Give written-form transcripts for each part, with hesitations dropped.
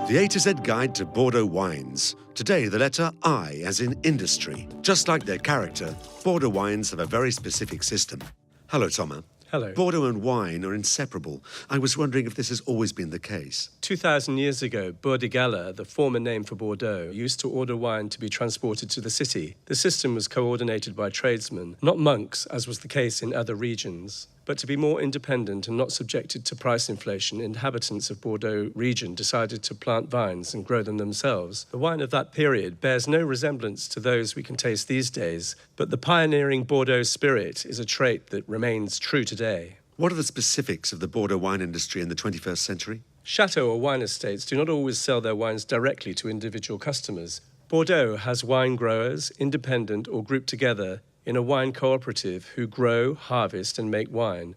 The A to Z guide to Bordeaux wines. Today, the letter I, as in industry. Just like their character, Bordeaux wines have a very specific system. Hello, Thomas. Hello. Bordeaux and wine are inseparable. I was wondering if this has always been the case. 2,000 years ago, Bordeaux, the former name for Bordeaux, used to order wine to be transported to the city. The system was coordinated by tradesmen, not monks, as was the case in other regions. But to be more independent and not subjected to price inflation, inhabitants of Bordeaux region decided to plant vines and grow them themselves. The wine of that period bears no resemblance to those we can taste these days, but the pioneering Bordeaux spirit is a trait that remains true today. What are the specifics of the Bordeaux wine industry in the 21st century? Chateaux or wine estates do not always sell their wines directly to individual customers. Bordeaux has wine growers, independent or grouped together, in a wine cooperative who grow, harvest and make wine.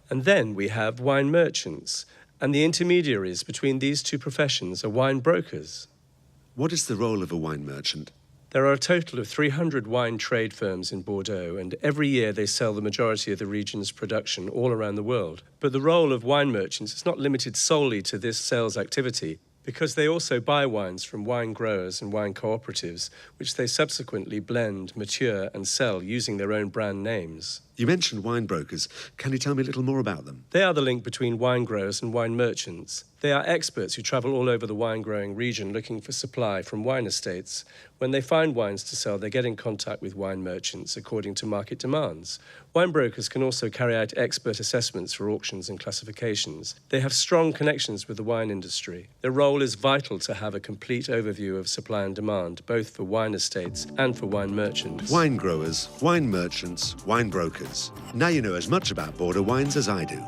And then we have wine merchants, and the intermediaries between these two professions are wine brokers. What is the role of a wine merchant? There are a total of 300 wine trade firms in Bordeaux, and every year they sell the majority of the region's production all around the world. But the role of wine merchants is not limited solely to this sales activity, because they also buy wines from wine growers and wine cooperatives, which they subsequently blend, mature and sell using their own brand names. You mentioned wine brokers. Can you tell me a little more about them? They are the link between wine growers and wine merchants. They are experts who travel all over the wine-growing region looking for supply from wine estates. When they find wines to sell, they get in contact with wine merchants according to market demands. Wine brokers can also carry out expert assessments for auctions and classifications. They have strong connections with the wine industry. Their role is vital to have a complete overview of supply and demand, both for wine estates and for wine merchants. Wine growers, wine merchants, wine brokers. Now you know as much about Bordeaux wines as I do.